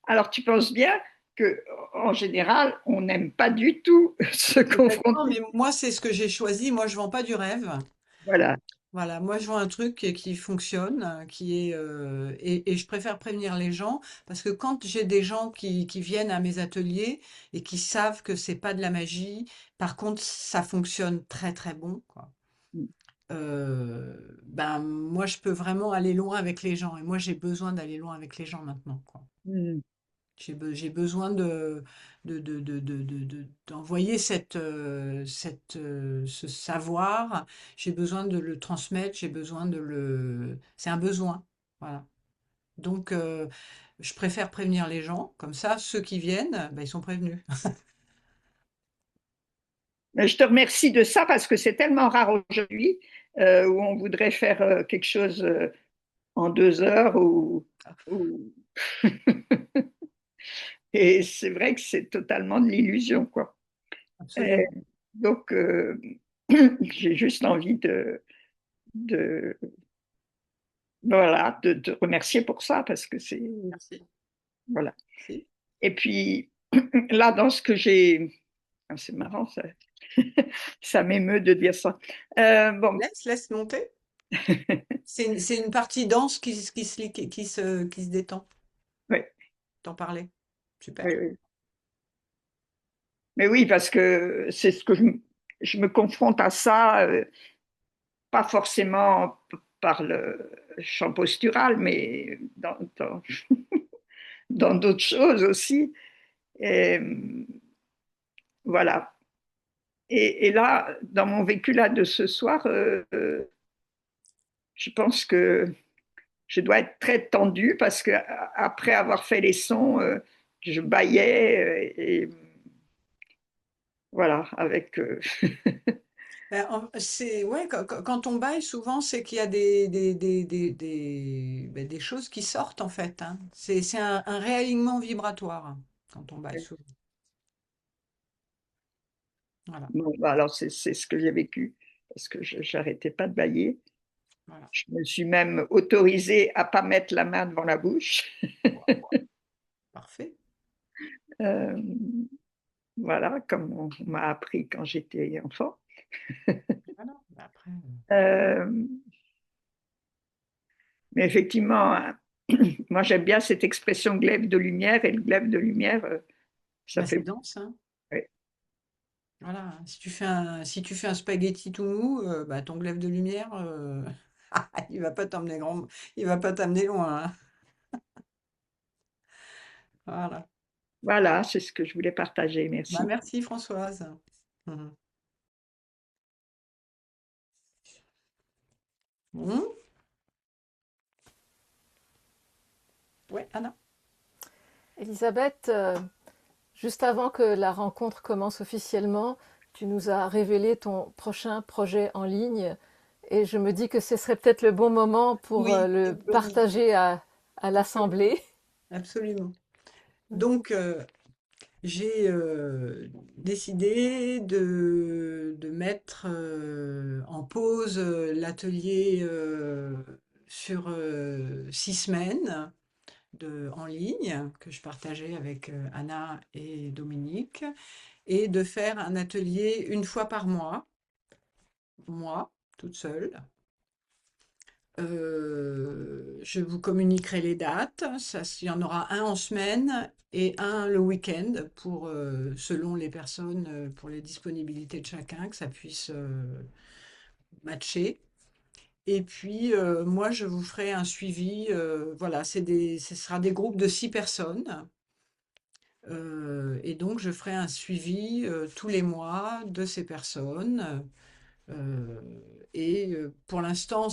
alors tu penses bien que en général, on n'aime pas du tout se Exactement, confronter. mais moi, c'est ce que j'ai choisi. Moi, je vends pas du rêve. Voilà. Voilà, moi, je vends un truc qui fonctionne, et je préfère prévenir les gens parce que quand j'ai des gens qui viennent à mes ateliers et qui savent que c'est pas de la magie, par contre, ça fonctionne très très bon, quoi. Ben, moi, je peux vraiment aller loin avec les gens et moi, j'ai besoin d'aller loin avec les gens maintenant, quoi. Mm. J'ai besoin d'envoyer ce savoir. J'ai besoin de le transmettre. J'ai besoin c'est un besoin. Voilà. Donc, je préfère prévenir les gens. Comme ça, ceux qui viennent, ben, ils sont prévenus. Mais je te remercie de ça parce que c'est tellement rare aujourd'hui où on voudrait faire quelque chose en 2 heures ou... Et c'est vrai que c'est totalement de l'illusion, quoi. Et Absolument. donc, j'ai juste envie de, voilà, de te remercier pour ça parce que c'est, Merci. voilà. Si. Et puis, là, dans ce que j'ai, ah, c'est marrant, ça m'émeut de dire ça. Bon, Laisse monter. C'est une partie dense qui se détend. oui, T'en parlais. oui, Super. oui. Mais oui, parce que c'est ce que je me confronte à ça, pas forcément par le champ postural, mais dans d'autres choses aussi. Et, voilà. Et là, dans mon vécu là de ce soir, je pense que je dois être très tendue parce que après avoir fait les sons, je bâillais et voilà avec. Ben, ouais, quand on baille, souvent, c'est qu'il y a ben, des choses qui sortent, en fait, hein. C'est un réalignement vibratoire, hein, quand on baille, souvent. Voilà, Bon, bah, alors c'est ce que j'ai vécu parce que je n'arrêtais pas de bâiller. voilà. Je me suis même autorisée à pas mettre la main devant la bouche. Parfait. Euh, voilà, comme on m'a appris quand j'étais enfant. Voilà. Ben, après, Euh, mais effectivement, Moi, j'aime bien cette expression glaive de lumière, et le glaive de lumière, ça Bah, c'est fait. dense, hein. Ouais. Voilà. Si tu fais un spaghetti tout mou, bah, ton glaive de lumière, il va pas t'emmener il va pas t'amener loin, hein. Voilà. Voilà, c'est ce que je voulais partager. Bah, Merci. merci Françoise. Mhm. Bon. Ouais, Anna. Elisabeth, juste avant que la rencontre commence officiellement, tu nous as révélé ton prochain projet en ligne et je me dis que ce serait peut-être le bon moment pour Oui, le une bonne idée. partager à Absolument. l'Assemblée. Absolument. Donc, j'ai décidé de mettre en pause l'atelier sur 6 semaines en ligne que je partageais avec Anna et Dominique et de faire un atelier une fois par mois, moi, toute seule. Je vous communiquerai les dates. Il y en aura un en semaine et un le week-end pour, selon les personnes, pour les disponibilités de chacun, que ça puisse matcher. Et puis, moi, je vous ferai un suivi. Voilà, ce sera des groupes de 6 personnes. Et donc, je ferai un suivi tous les mois de ces personnes. Euh, et pour l'instant,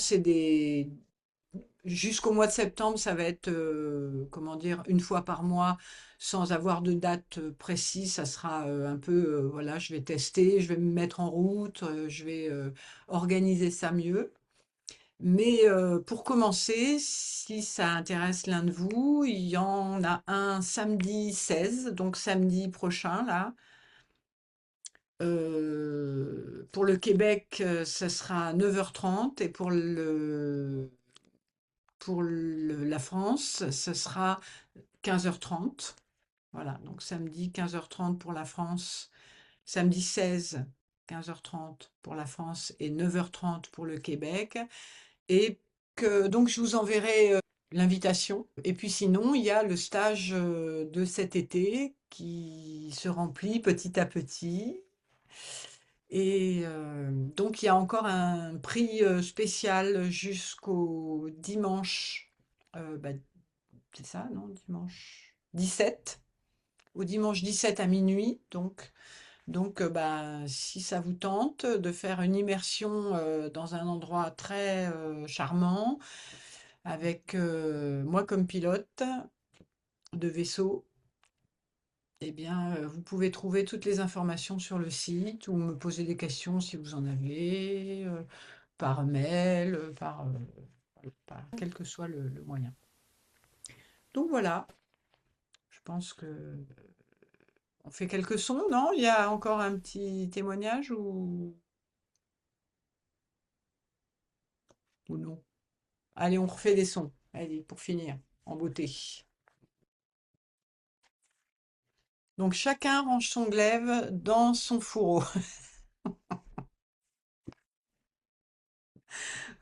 jusqu'au mois de septembre, ça va être, comment dire, une fois par mois, sans avoir de date précise. Ça sera un peu, voilà, je vais tester, je vais me mettre en route, je vais organiser ça mieux. Mais pour commencer, si ça intéresse l'un de vous, il y en a un samedi 16, donc samedi prochain, là. Pour le Québec, ça sera 9h30 et la France, ce sera 15h30. Voilà, donc samedi 15h30 pour la France, samedi 16, 15h30 pour la France et 9h30 pour le Québec. Et donc je vous enverrai l'invitation. Et puis sinon, il y a le stage de cet été qui se remplit petit à petit. Et donc, il y a encore un prix spécial jusqu'au dimanche. Bah, c'est ça, non? Dimanche 17. Au dimanche 17 à minuit. Donc, bah, si ça vous tente de faire une immersion dans un endroit très charmant, avec moi comme pilote de vaisseau, eh bien, vous pouvez trouver toutes les informations sur le site ou me poser des questions si vous en avez, par mail, quel que soit le moyen. Donc voilà, je pense que on fait quelques sons, non? Il y a encore un petit témoignage ou non? Allez, on refait des sons. Allez, pour finir, en beauté. Donc chacun range son glaive dans son fourreau.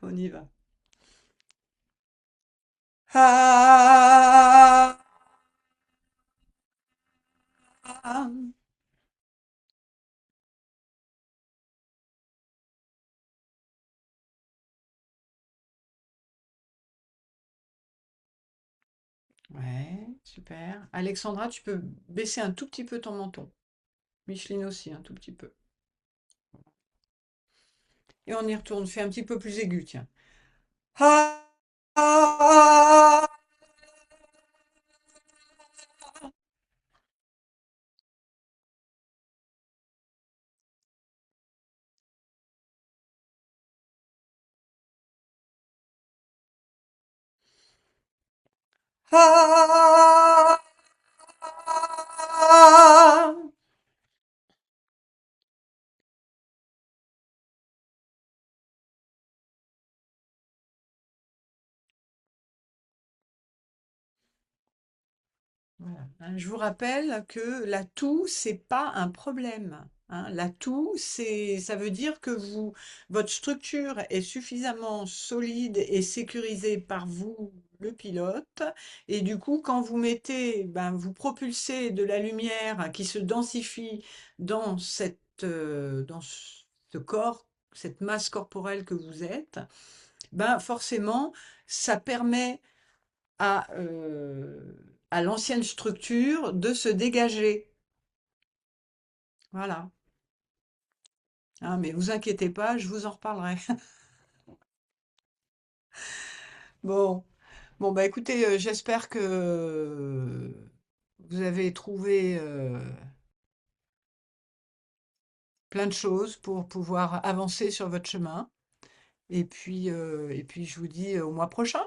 On y va. Ah, ah. Ouais, super. Alexandra, tu peux baisser un tout petit peu ton menton. Micheline aussi, un tout petit peu. Et on y retourne, fais un petit peu plus aigu, tiens. Ah, ah, ah, ah. Voilà, hein. Je vous rappelle que la toux, c'est pas un problème, hein. La toux, ça veut dire que votre structure est suffisamment solide et sécurisée par vous le pilote. Et du coup, quand vous mettez, ben, vous propulsez de la lumière qui se densifie dans dans ce corps, cette masse corporelle que vous êtes, ben, forcément, ça permet à l'ancienne structure de se dégager. Voilà. Ah, mais vous inquiétez pas, je vous en reparlerai. Bon, bon, bah écoutez, j'espère que vous avez trouvé plein de choses pour pouvoir avancer sur votre chemin. Et puis je vous dis au mois prochain.